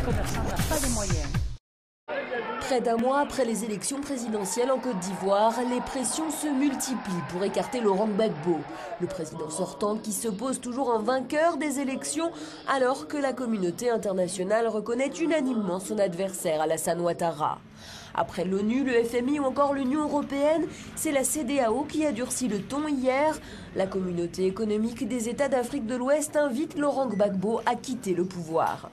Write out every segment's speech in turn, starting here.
commerçant n'a pas les moyens. Près d'un mois après les élections présidentielles en Côte d'Ivoire, les pressions se multiplient pour écarter Laurent Gbagbo, le président sortant qui se pose toujours en vainqueur des élections alors que la communauté internationale reconnaît unanimement son adversaire Alassane Ouattara. Après l'ONU, le FMI ou encore l'Union européenne, c'est la CEDEAO qui a durci le ton hier. La communauté économique des États d'Afrique de l'Ouest invite Laurent Gbagbo à quitter le pouvoir.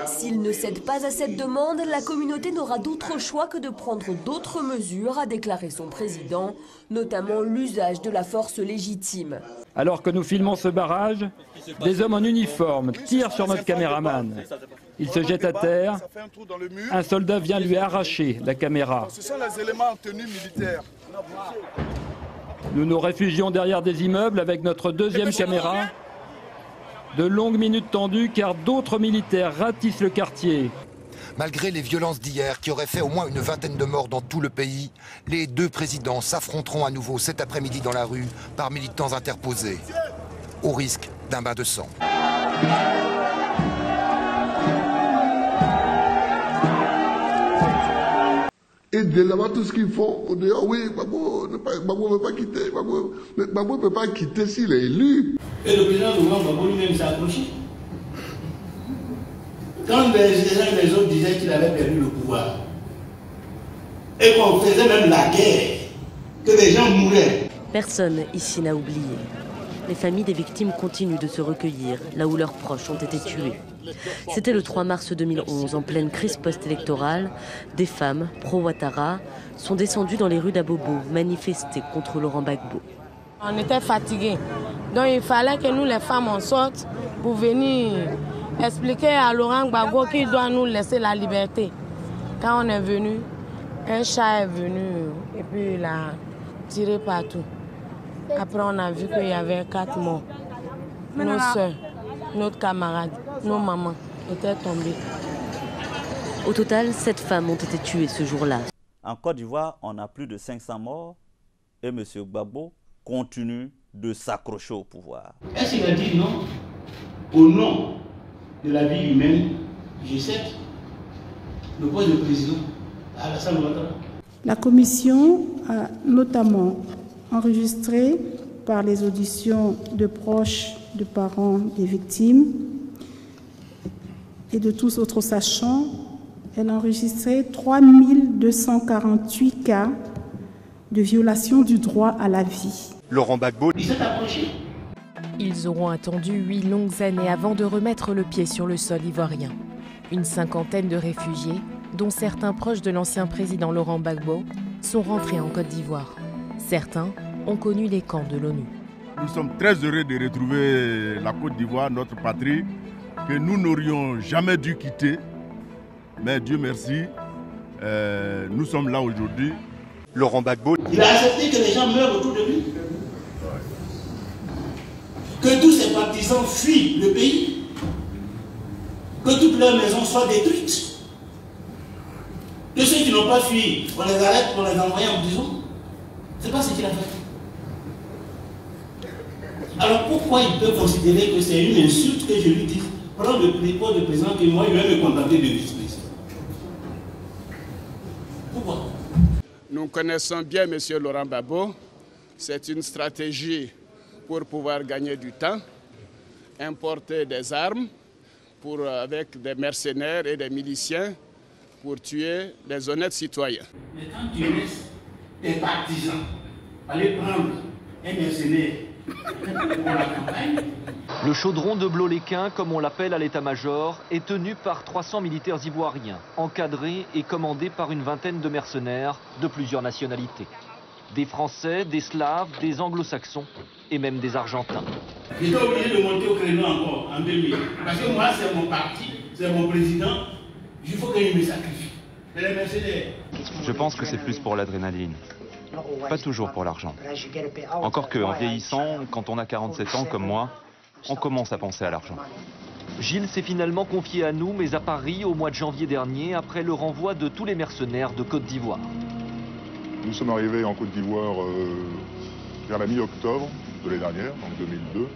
S'il ne cède pas à cette demande, la communauté n'aura d'autre choix que de prendre d'autres mesures, a déclaré son président, notamment l'usage de la force légitime. Alors que nous filmons ce barrage, des hommes en uniforme tirent sur notre caméraman. Il se jette à terre, un soldat vient lui arracher la caméra. Ce sont les éléments en tenue militaire. Nous nous réfugions derrière des immeubles avec notre deuxième caméra. De longues minutes tendues car d'autres militaires ratissent le quartier. Malgré les violences d'hier qui auraient fait au moins une vingtaine de morts dans tout le pays, les deux présidents s'affronteront à nouveau cet après-midi dans la rue par militants interposés, au risque d'un bain de sang. Et de là-bas, tout ce qu'ils font, on dit, oh oui, Gbagbo ne peut pas quitter, Gbagbo ne peut pas quitter s'il est élu. Et le président Laurent Gbagbo lui-même s'est accroché. Quand les autres disaient qu'il avait perdu le pouvoir, et qu'on faisait même la guerre, que les gens mouraient. Personne ici n'a oublié. Les familles des victimes continuent de se recueillir, là où leurs proches ont été tués. C'était le 3 mars 2011, en pleine crise post-électorale. Des femmes, pro-Ouattara, sont descendues dans les rues d'Abobo, manifester contre Laurent Gbagbo. On était fatigués, donc il fallait que nous les femmes en sortent pour venir expliquer à Laurent Gbagbo qu'il doit nous laisser la liberté. Quand on est venu, un chat est venu et puis il a tiré partout. Après on a vu qu'il y avait 4 morts. Nos soeurs, notre camarade, nos mamans étaient tombées. Au total, 7 femmes ont été tuées ce jour-là. En Côte d'Ivoire, on a plus de 500 morts et M. Gbagbo continue de s'accrocher au pouvoir. Est-ce qu'il a dit non au nom de la vie humaine? G7, le poste de président, Alassane Ouattara. La commission a notamment enregistré par les auditions de proches, de parents des victimes et de tous autres sachants, elle a enregistré 3248 cas de violation du droit à la vie. Laurent Gbagbo. Ils auront attendu 8 longues années avant de remettre le pied sur le sol ivoirien. Une cinquantaine de réfugiés, dont certains proches de l'ancien président Laurent Gbagbo, sont rentrés en Côte d'Ivoire. Certains ont connu les camps de l'ONU. Nous sommes très heureux de retrouver la Côte d'Ivoire, notre patrie, que nous n'aurions jamais dû quitter. Mais Dieu merci, nous sommes là aujourd'hui. Laurent Gbagbo. Il a accepté que les gens meurent autour de lui. Que tous ses partisans fuient le pays. Que toutes leurs maisons soient détruites. Que ceux qui n'ont pas fui, on les arrête pour les envoyer en prison. C'est pas ce qu'il a fait. Alors pourquoi il peut considérer que c'est une insulte que je lui dise prendre le poste de président que moi, il va me contenter de vice-président? Pourquoi? Nous connaissons bien M. Laurent Gbagbo. C'est une stratégie pour pouvoir gagner du temps, importer des armes avec des mercenaires et des miliciens pour tuer les honnêtes citoyens. Mais quand tu laisses tes partisans aller prendre un mercenaire pour la campagne. Le chaudron de Bloléquin, comme on l'appelle à l'état-major, est tenu par 300 militaires ivoiriens, encadrés et commandés par une vingtaine de mercenaires de plusieurs nationalités. Des Français, des Slaves, des Anglo-Saxons et même des Argentins. J'étais obligé de monter au créneau encore en 2000. Parce que moi, c'est mon parti, c'est mon président. Il faut qu'il me sacrifie. C'est les mercenaires. Je pense que c'est plus pour l'adrénaline. Pas toujours pour l'argent. Encore qu'en vieillissant, quand on a 47 ans comme moi, on commence à penser à l'argent. Gilles s'est finalement confié à nous, mais à Paris, au mois de janvier dernier, après le renvoi de tous les mercenaires de Côte d'Ivoire. Nous sommes arrivés en Côte d'Ivoire vers la mi-octobre de l'année dernière, donc 2002,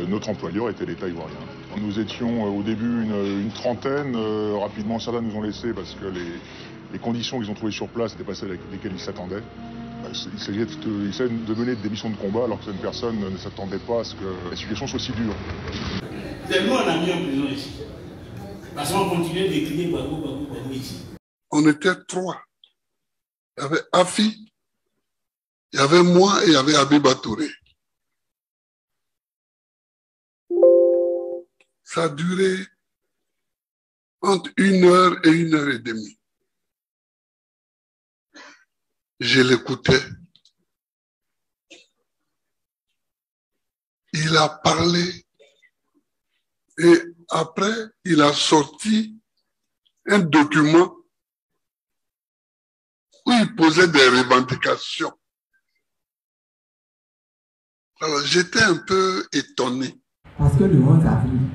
notre employeur était l'État ivoirien. Nous étions au début une trentaine, rapidement certains nous ont laissés parce que les conditions qu'ils ont trouvées sur place n'étaient pas celles desquelles ils s'attendaient. Il s'agit de mener des missions de combat alors que certaines personnes ne s'attendaient pas à ce que la situation soit si dure. Tellement on a mis en prison ici. Parce qu'on continuait d'écrire Gbagbo ici. On était 3. Il y avait Afi, il y avait moi et il y avait Abiba Touré. Ça a duré entre 1 heure et 1 heure et demie. Je l'écoutais. Il a parlé et après, il a sorti un document où il posait des revendications. Alors, j'étais un peu étonné. Parce que le monde arrive.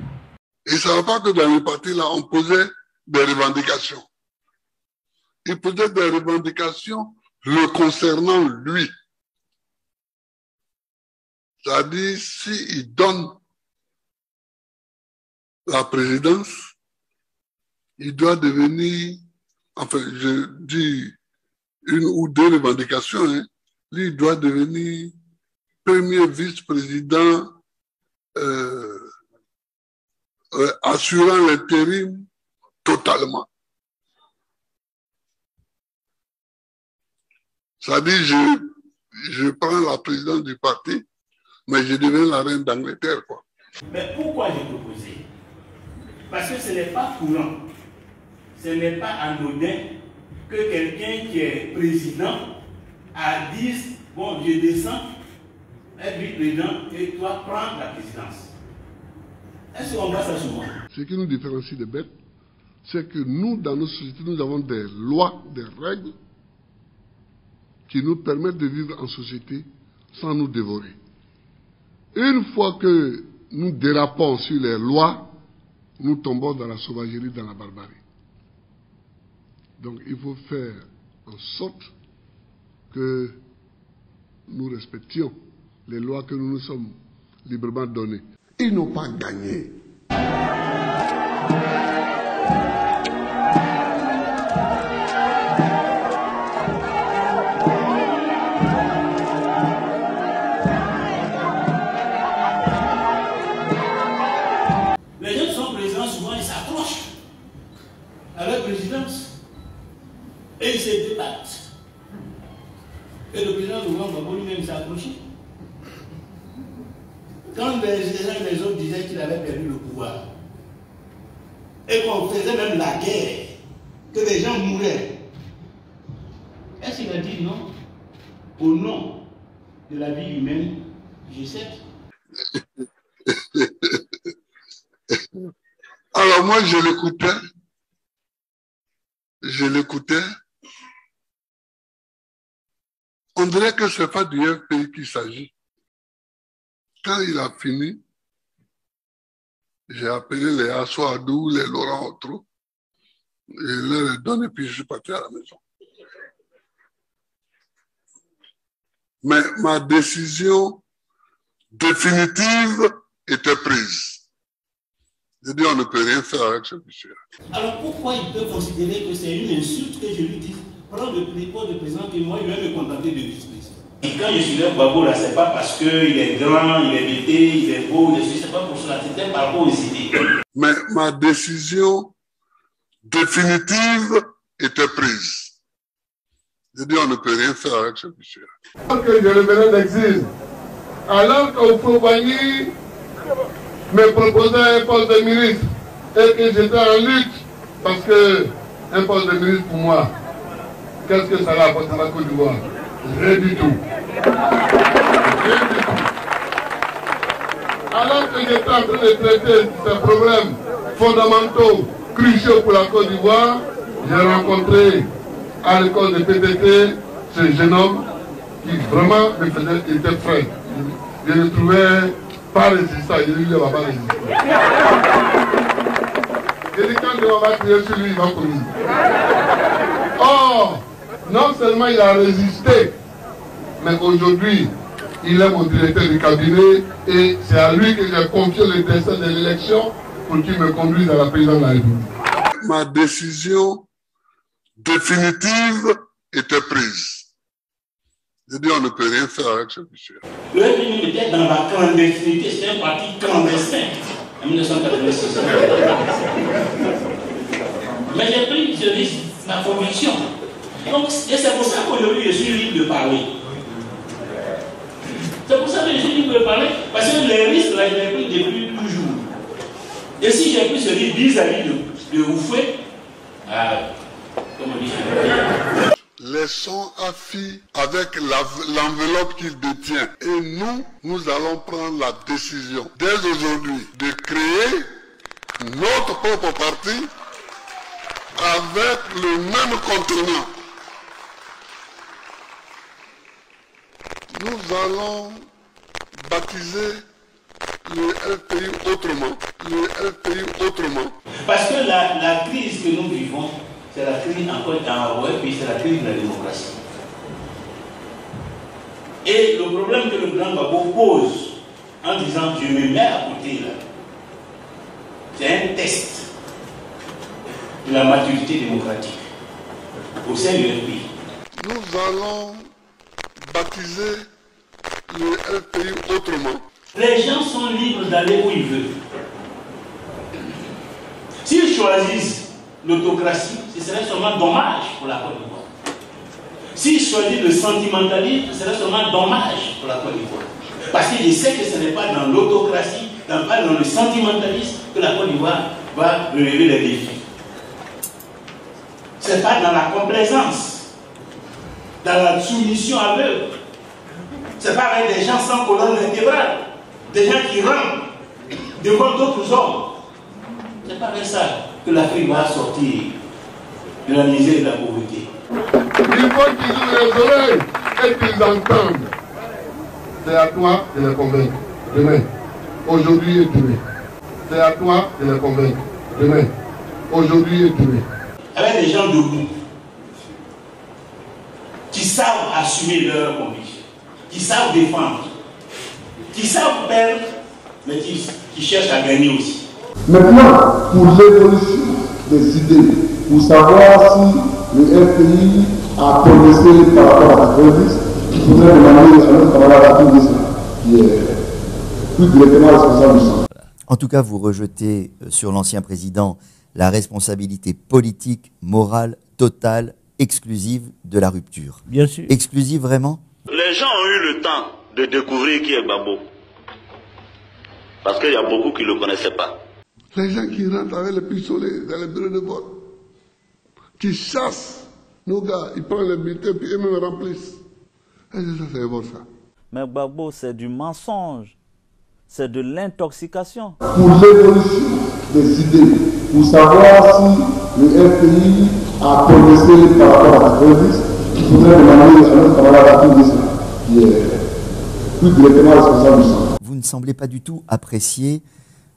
Et ça ne va pas que dans le parti, là, on posait des revendications. Il posait des revendications le concernant lui. C'est-à-dire, s'il donne la présidence, il doit devenir, enfin, je dis 1 ou 2 revendications, hein, lui, il doit devenir premier vice-président assurant l'intérim totalement. C'est-à-dire, je prends la présidence du parti, mais je deviens la reine d'Angleterre, quoi. Mais pourquoi j'ai proposé? Parce que ce n'est pas courant, ce n'est pas anodin que quelqu'un qui est président dise, bon, je descends, être vice-président, et toi, prends la présidence. Est-ce qu'on voit ça souvent? Ce qui nous différencie des bêtes, c'est que nous, dans nos sociétés, nous avons des lois, des règles qui nous permettent de vivre en société sans nous dévorer. Une fois que nous dérapons sur les lois, nous tombons dans la sauvagerie, dans la barbarie. Donc il faut faire en sorte que nous respections les lois que nous nous sommes librement données. Ils n'ont pas gagné. Les gens qui sont présidents, souvent, ils s'accrochent à leur présidence et ils se débattent. Et le président Laurent Gbagbo lui-même s'est accroché. Quand les autres disaient qu'il avait perdu le pouvoir, et qu'on faisait même la guerre, que les gens mouraient, est-ce qu'il a dit non? Au nom de la vie humaine, je sais. Alors moi, je l'écoutais. On dirait que ce n'est pas du FPI qu'il s'agit. Quand il a fini, j'ai appelé les Assoadou, les Laurent Otro, et leur ai donné, puis je suis parti à la maison. Mais ma décision définitive était prise. Je dis, on ne peut rien faire avec ce monsieur. Alors pourquoi il peut considérer que c'est une insulte que je lui dise, prends le poste de président que moi, il va me contenter de vice-président? Et quand je suis là, Gbagbo, là, c'est pas parce qu'il est grand, il est bêté, il est beau, c'est pas pour cela, c'était par rapport aux idées. Mais ma décision définitive était prise. Je dis, on ne peut rien faire avec ce monsieur. Alors que je revenais d'exil, alors qu'au Fobani me proposait un poste de ministre et que j'étais en lutte parce que un poste de ministre pour moi, qu'est-ce que ça va apporter à la Côte d'Ivoire? Rien du tout. Rien du tout. Alors que j'étais en train de traiter ces problèmes fondamentaux, cruciaux pour la Côte d'Ivoire, j'ai rencontré à l'école de PTT ce jeune homme qui vraiment était frais. Je le trouvais pas résistant, je lui dis, il ne va pas résister. Je dis, quand on va tirer sur lui, il va courir. Or, non seulement il a résisté, mais aujourd'hui, Il est mon directeur de cabinet et c'est à lui que j'ai confié le destin de l'élection pour qu'il me conduise à la présidence de la République. Ma décision définitive était prise. Je dis, on ne peut rien faire avec ce monsieur. Le FMI était dans la clandestinité, c'était un parti clandestin en 1986. Mais j'ai pris ce risque, ma conviction. Donc, et c'est pour ça qu'aujourd'hui je suis libre de parler. C'est pour ça que je suis libre de parler, parce que les risques là, je les pris depuis toujours. Et si j'ai pris ce risque vis-à-vis de Oufoué, comme on dit, laissons Afi avec l'enveloppe qu'il détient. Et nous allons prendre la décision dès aujourd'hui de créer notre propre parti avec le même contenant. Nous allons baptiser le LPI autrement. Le LPI autrement. Parce que la crise que nous vivons, c'est la crise encore puis c'est la crise de la démocratie. Et le problème que le président Gbagbo pose en disant je me mets à côté là, c'est un test de la maturité démocratique au sein du pays. Nous allons baptiser le LPI autrement. Les gens sont libres d'aller où ils veulent. S'ils choisissent l'autocratie, ce serait seulement dommage pour la Côte d'Ivoire. S'ils choisissent le sentimentalisme, ce serait seulement dommage pour la Côte d'Ivoire. Parce que je sais que ce n'est pas dans l'autocratie, pas dans le sentimentalisme que la Côte d'Ivoire va relever les défis. Ce n'est pas dans la complaisance, dans la soumission aveugle. Ce n'est pas avec des gens sans colonne vertébrale, des gens qui rentrent devant d'autres hommes. Ce n'est pas avec ça que l'Afrique va sortir de la misère et de la pauvreté. Il faut qu'ils ouvrent les oreilles et qu'ils entendent. C'est à toi de les convaincre. Demain, aujourd'hui et demain. C'est à toi de les convaincre. Demain, aujourd'hui et demain. Avec des gens debout, qui savent assumer leurs convictions, qui savent défendre, qui savent perdre, mais qui cherchent à gagner aussi. Maintenant, pour l'évolution des idées, pour savoir si le FPI a progressé par rapport à la crise, il faudrait demander à notre camarade qui est plus directement responsable du centre. En tout cas, vous rejetez sur l'ancien président la responsabilité politique, morale, totale, exclusive de la rupture. Bien sûr. Exclusive vraiment? Les gens ont eu le temps de découvrir qui est Gbagbo. Parce qu'il y a beaucoup qui ne le connaissaient pas. Les gens qui rentrent avec les pistolets dans les bureaux de vote, qui chassent nos gars, ils prennent les bulletins puis eux-mêmes remplissent. Et ça, c'est bon ça. Mais Gbagbo, c'est du mensonge. C'est de l'intoxication. Pour l'évolution des idées, pour savoir si le FPI a progressé par rapport à la crise, il faudrait demander à notre camarade qui est plus directement responsable du centre. Vous ne semblez pas du tout apprécier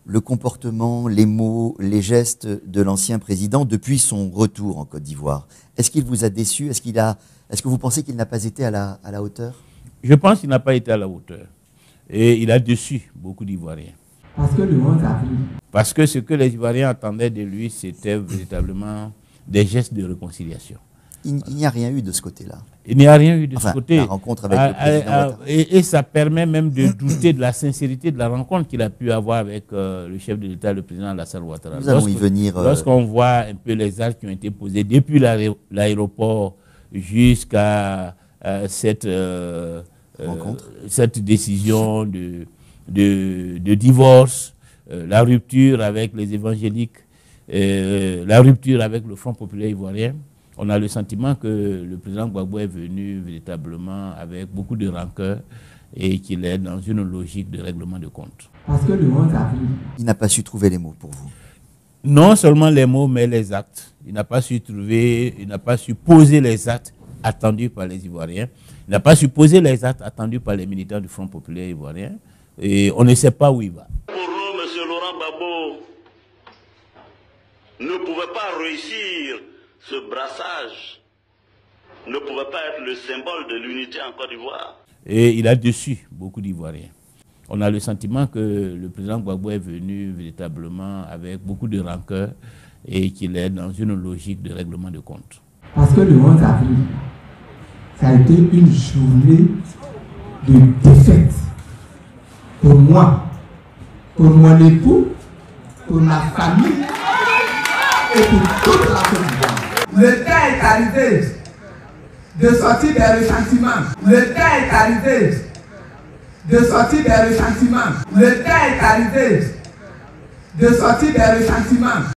le comportement, les mots, les gestes de l'ancien président depuis son retour en Côte d'Ivoire. Est-ce qu'il vous a déçu? Est-ce que vous pensez qu'il n'a pas été à la hauteur? Je pense qu'il n'a pas été à la hauteur. Et il a déçu beaucoup d'Ivoiriens. Parce que le monde a vu. Parce que ce que les Ivoiriens attendaient de lui, c'était véritablement des gestes de réconciliation. Il n'y a rien eu de ce côté-là. Il n'y a rien eu de ce côté. La rencontre avec le président. Et ça permet même de douter de la sincérité de la rencontre qu'il a pu avoir avec le chef de l'État, le président Alassane Ouattara. Nous allons y venir. Lorsqu'on voit un peu les actes qui ont été posés depuis l'aéroport jusqu'à cette décision de divorce, la rupture avec les évangéliques, la rupture avec le Front populaire ivoirien, on a le sentiment que le président Gbagbo est venu véritablement avec beaucoup de rancœur et qu'il est dans une logique de règlement de compte. Parce que le monde a vu. Il n'a pas su trouver les mots pour vous. Non seulement les mots, mais les actes. Il n'a pas su poser les actes attendus par les Ivoiriens. Il n'a pas su poser les actes attendus par les militants du Front populaire ivoirien. Et on ne sait pas où il va. Pour nous, M. Laurent Gbagbo ne pouvait pas réussir ce brassage, ne pouvait pas être le symbole de l'unité en Côte d'Ivoire. et il a déçu beaucoup d'Ivoiriens. On a le sentiment que le président Gbagbo est venu véritablement avec beaucoup de rancœur et qu'il est dans une logique de règlement de compte. Parce que le 11 avril, ça a été une journée de défaite pour moi, pour mon époux, pour ma famille et pour toute la Côte. Le temps est arrivé de sortir des ressentiments. Le temps est arrivé de sortir des ressentiments. Le temps est arrivé de sortir des ressentiments.